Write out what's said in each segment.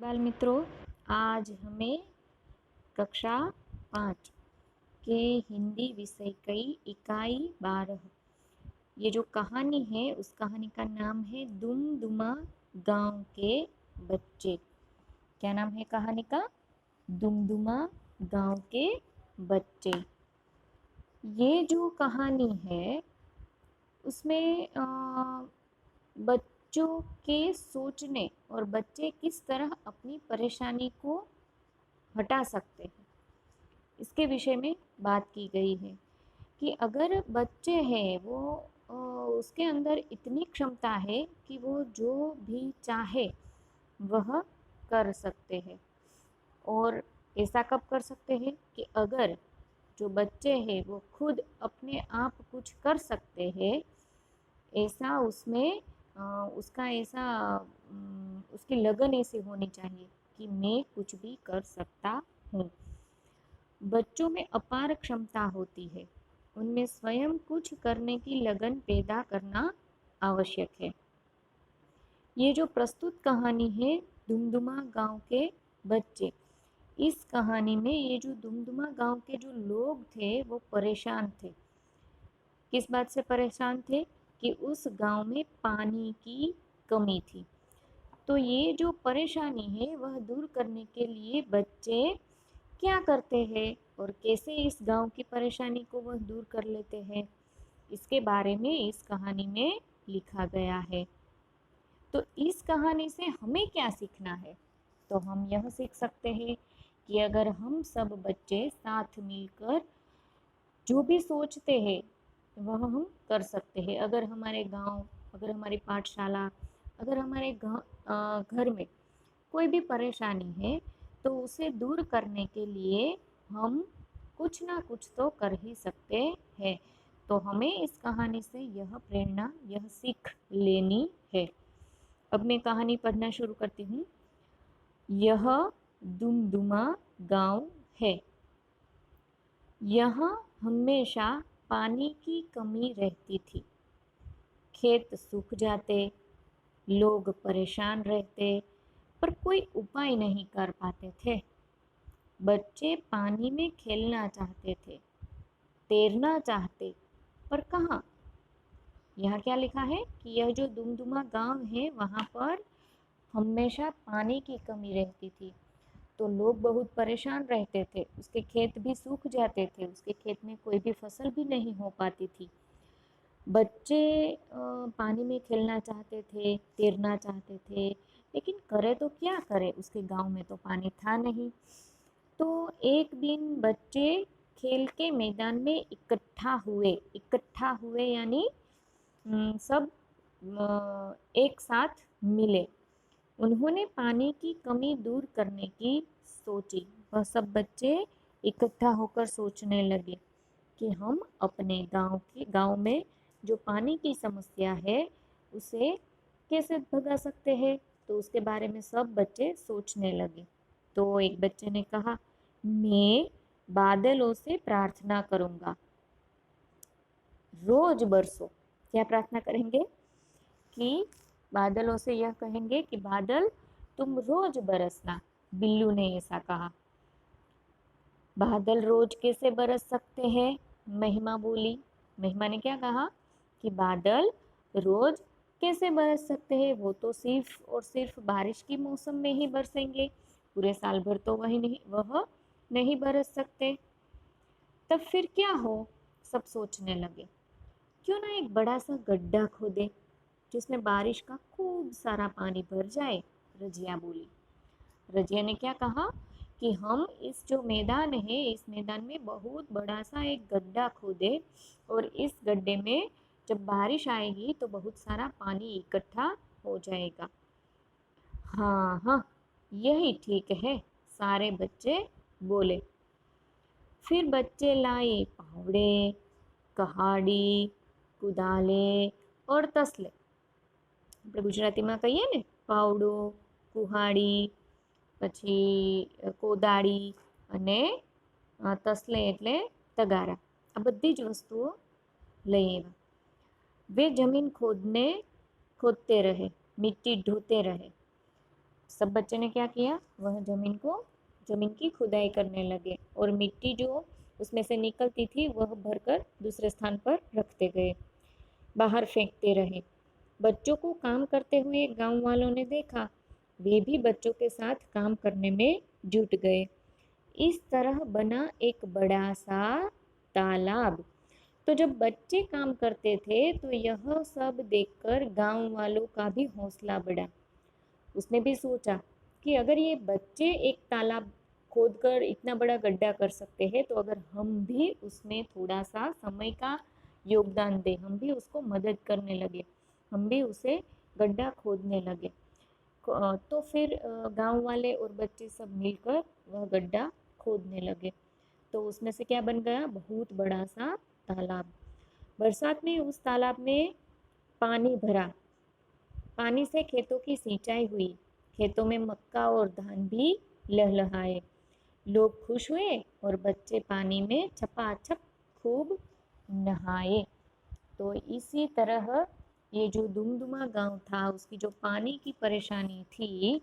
बाल मित्रों, आज हमें कक्षा 5 के हिंदी विषय की इकाई 12 ये जो कहानी है उस कहानी का नाम है दुमदुमा गांव के बच्चे। क्या नाम है कहानी का? दुमदुमा गांव के बच्चे। ये जो कहानी है उसमें बच्चों के सोचने और बच्चे किस तरह अपनी परेशानी को हटा सकते हैं इसके विषय में बात की गई है कि अगर बच्चे हैं वो उसके अंदर इतनी क्षमता है कि वो जो भी चाहे वह कर सकते हैं। और ऐसा कब कर सकते हैं कि अगर जो बच्चे हैं वो खुद अपने आप कुछ कर सकते हैं, ऐसा उसमें उसका ऐसा उसकी लगन ऐसी होनी चाहिए कि मैं कुछ भी कर सकता हूँ। बच्चों में अपार क्षमता होती है, उनमें स्वयं कुछ करने की लगन पैदा करना आवश्यक है। ये जो प्रस्तुत कहानी है दुमदुमा गांव के बच्चे, इस कहानी में ये जो दुमदुमा गांव के जो लोग थे वो परेशान थे। किस बात से परेशान थे? कि उस गांव में पानी की कमी थी। तो ये जो परेशानी है वह दूर करने के लिए बच्चे क्या करते हैं और कैसे इस गांव की परेशानी को वह दूर कर लेते हैं, इसके बारे में इस कहानी में लिखा गया है। तो इस कहानी से हमें क्या सीखना है? तो हम यह सीख सकते हैं कि अगर हम सब बच्चे साथ मिलकर जो भी सोचते हैं वह हम कर सकते हैं। अगर हमारे गांव, अगर हमारी पाठशाला, अगर हमारे घर में कोई भी परेशानी है तो उसे दूर करने के लिए हम कुछ ना कुछ तो कर ही सकते हैं। तो हमें इस कहानी से यह प्रेरणा, यह सीख लेनी है। अब मैं कहानी पढ़ना शुरू करती हूँ। यह दुमदुमा गांव है। यहाँ हमेशा पानी की कमी रहती थी। खेत सूख जाते, लोग परेशान रहते, पर कोई उपाय नहीं कर पाते थे। बच्चे पानी में खेलना चाहते थे, तैरना चाहते, पर कहाँ? यहाँ क्या लिखा है कि यह जो दुमदुमा गांव है वहाँ पर हमेशा पानी की कमी रहती थी। तो लोग बहुत परेशान रहते थे, उसके खेत भी सूख जाते थे, उसके खेत में कोई भी फसल भी नहीं हो पाती थी। बच्चे पानी में खेलना चाहते थे, तैरना चाहते थे, लेकिन करे तो क्या करे, उसके गांव में तो पानी था नहीं। तो एक दिन बच्चे खेल के मैदान में इकट्ठा हुए यानी सब एक साथ मिले। उन्होंने पानी की कमी दूर करने की सोची। वह सब बच्चे इकट्ठा होकर सोचने लगे कि हम अपने गांव में जो पानी की समस्या है उसे कैसे भगा सकते हैं। तो उसके बारे में सब बच्चे सोचने लगे। तो एक बच्चे ने कहा, मैं बादलों से प्रार्थना करूंगा, रोज बरसो। क्या प्रार्थना करेंगे? कि बादलों से यह कहेंगे कि बादल तुम रोज बरसना। बिल्लू ने ऐसा कहा। बादल रोज कैसे बरस सकते हैं? महिमा बोली। महिमा ने क्या कहा कि बादल रोज कैसे बरस सकते हैं, वो तो सिर्फ और सिर्फ बारिश की मौसम में ही बरसेंगे, पूरे साल भर तो वह नहीं बरस सकते। तब फिर क्या हो? सब सोचने लगे, क्यों ना एक बड़ा सा गड्ढा खोदे जिसमें बारिश का खूब सारा पानी भर जाए। रजिया बोली। रजिया ने क्या कहा कि हम इस जो मैदान है इस मैदान में बहुत बड़ा सा एक गड्ढा खोदे और इस गड्ढे में जब बारिश आएगी तो बहुत सारा पानी इकट्ठा हो जाएगा। हाँ हाँ, यही ठीक है, सारे बच्चे बोले। फिर बच्चे लाए फावड़े, कहाड़ी, कुदाले और तसले। આપણે ગુજરાતીમાં કહીએ ને પાવડો, કુહાડી, પછી કોદાળી અને તસલે એટલે તગારા, આ બધી જ વસ્તુઓ લઈ આવ્યા। वे जमीन खोदते रहे, मिट्टी ढोते रहे। सब बच्चे ने क्या किया, वह जमीन की खुदाई करने लगे और मिट्टी जो उसमें से निकलती थी वह भरकर दूसरे स्थान पर रखते गए, बाहर फेंकते रहे। बच्चों को काम करते हुए गांव वालों ने देखा, वे भी बच्चों के साथ काम करने में जुट गए। इस तरह बना एक बड़ा सा तालाब। तो जब बच्चे काम करते थे तो यह सब देखकर गांव वालों का भी हौसला बढ़ा। उसने भी सोचा कि अगर ये बच्चे एक तालाब खोदकर इतना बड़ा गड्ढा कर सकते हैं तो अगर हम भी उसमें थोड़ा सा समय का योगदान दें, हम भी उसको मदद करने लगे, हम भी उसे गड्ढा खोदने लगे, तो फिर गांव वाले और बच्चे सब मिलकर वह गड्ढा खोदने लगे। तो उसमें से क्या बन गया, बहुत बड़ा सा तालाब। बरसात में उस तालाब में पानी भरा, पानी से खेतों की सिंचाई हुई, खेतों में मक्का और धान भी लहलहाए। लोग खुश हुए और बच्चे पानी में छपाछप खूब नहाए। तो इसी तरह ये जो दुमदुमा गांव था उसकी जो पानी की परेशानी थी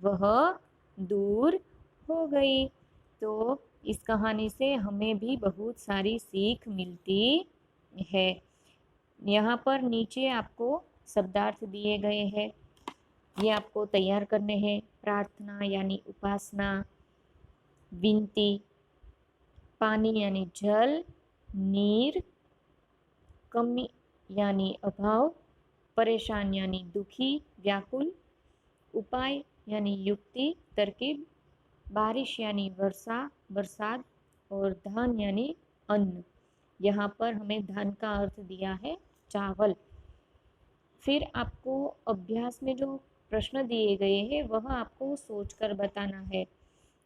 वह दूर हो गई। तो इस कहानी से हमें भी बहुत सारी सीख मिलती है। यहाँ पर नीचे आपको शब्दार्थ दिए गए हैं, ये आपको तैयार करने हैं। प्रार्थना यानी उपासना, विनती, पानी यानी जल, नीर, कमी यानी अभाव, परेशान यानी दुखी, व्याकुल, उपाय यानी युक्ति, तरकीब, बारिश यानी वर्षा, बरसात, और धान यानी अन्न। यहाँ पर हमें धान का अर्थ दिया है चावल। फिर आपको अभ्यास में जो प्रश्न दिए गए हैं वह आपको सोचकर बताना है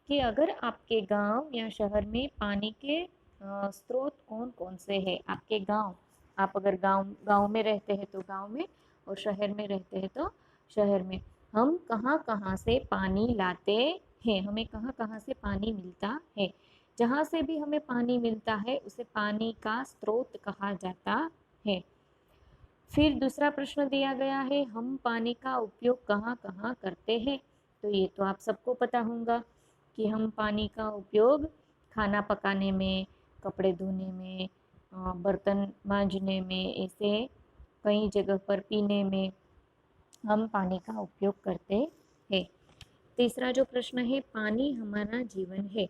कि अगर आपके गांव या शहर में पानी के स्रोत कौन कौन से हैं। आपके गांव, आप अगर गांव में रहते हैं तो गांव में, और शहर में रहते हैं तो शहर में, हम कहाँ कहाँ से पानी लाते हैं, हमें कहाँ कहाँ से पानी मिलता है। जहाँ से भी हमें पानी मिलता है उसे पानी का स्रोत कहा जाता है। फिर दूसरा प्रश्न दिया गया है, हम पानी का उपयोग कहाँ कहाँ करते हैं। तो ये तो आप सबको पता होगा कि हम पानी का उपयोग खाना पकाने में, कपड़े धोने में, बर्तन मांजने में, ऐसे कई जगह पर पीने में हम पानी का उपयोग करते हैं। तीसरा जो प्रश्न है, पानी हमारा जीवन है,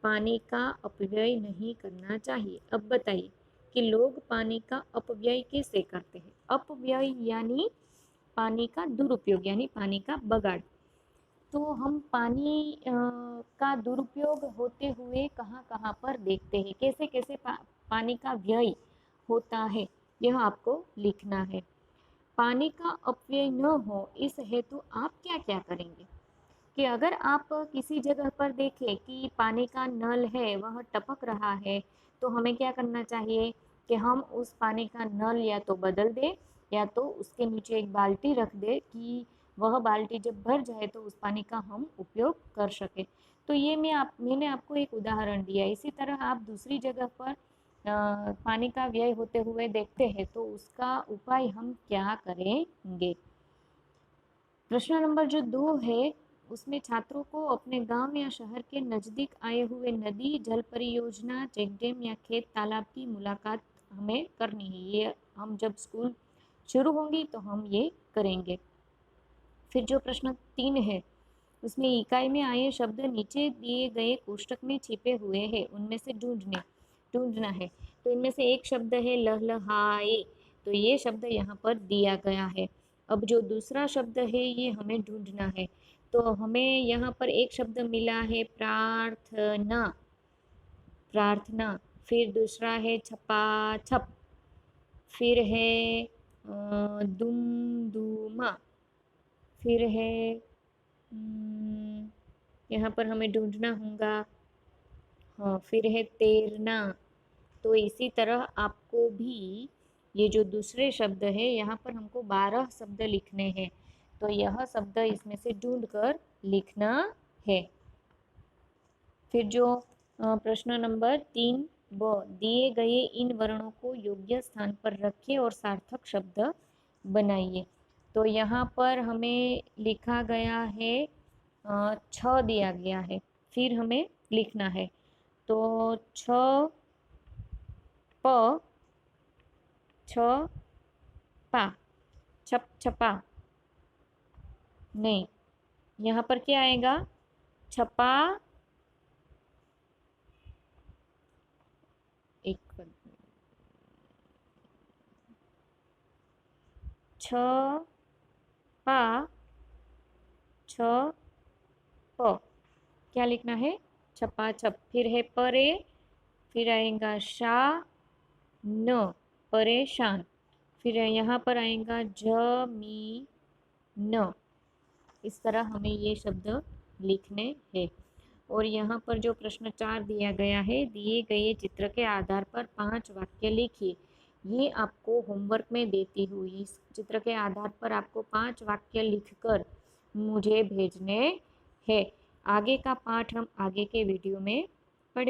पानी का अपव्यय नहीं करना चाहिए। अब बताइए कि लोग पानी का अपव्यय कैसे करते हैं। अपव्यय यानी पानी का दुरुपयोग, यानी पानी का बगाड़। तो हम पानी का दुरुपयोग होते हुए कहाँ कहाँ पर देखते हैं, कैसे कैसे पानी का व्यय होता है, यह आपको लिखना है। पानी का अपव्यय न हो इस हेतु आप क्या क्या करेंगे। कि अगर आप किसी जगह पर देखें कि पानी का नल है वह टपक रहा है, तो हमें क्या करना चाहिए कि हम उस पानी का नल या तो बदल दें या तो उसके नीचे एक बाल्टी रख दें कि वह बाल्टी जब भर जाए तो उस पानी का हम उपयोग कर सकें। तो ये मैंने आपको एक उदाहरण दिया। इसी तरह आप दूसरी जगह पर पानी का व्यय होते हुए देखते हैं तो उसका उपाय हम क्या करेंगे। प्रश्न नंबर जो 2 है उसमें छात्रों को अपने गांव या शहर के नज़दीक आए हुए नदी, जल परियोजना, चेक डैम या खेत तालाब की मुलाकात हमें करनी है। ये हम जब स्कूल शुरू होंगी तो हम ये करेंगे। फिर जो प्रश्न 3 है उसमें इकाई में आए शब्द नीचे दिए गए कोष्टक में छिपे हुए हैं, उनमें से ढूंढना है। तो इनमें से एक शब्द है लहलहाए, तो ये शब्द यहाँ पर दिया गया है। अब जो दूसरा शब्द है ये हमें ढूंढना है। तो हमें यहाँ पर एक शब्द मिला है प्रार्थना, प्रार्थना। फिर दूसरा है छपाछप, फिर है दुमदुमा, फिर है यहाँ पर हमें ढूंढना होगा, हाँ फिर है तैरना। तो इसी तरह आपको भी ये जो दूसरे शब्द है यहाँ पर हमको 12 शब्द लिखने हैं, तो यह शब्द इसमें से ढूंढ कर लिखना है। फिर जो प्रश्न नंबर 3 ब, दिए गए इन वर्णों को योग्य स्थान पर रखिए और सार्थक शब्द बनाइए। तो यहाँ पर हमें लिखा गया है 6 दिया गया है, फिर हमें लिखना है। तो 6 प 6 पा, छप छपा, नहीं, यहाँ पर क्या आएगा? छपा, एक, 6 पा 6 प, क्या लिखना है? छपा छप। फिर है परे, फिर आएगा शा न, परेशान। फिर यहाँ पर आएगा जमी न। इस तरह हमें ये शब्द लिखने हैं। और यहाँ पर जो प्रश्न 4 दिया गया है, दिए गए चित्र के आधार पर 5 वाक्य लिखिए। ये आपको होमवर्क में देती हुई, इस चित्र के आधार पर आपको 5 वाक्य लिखकर मुझे भेजने हैं। आगे का पाठ हम आगे के वीडियो में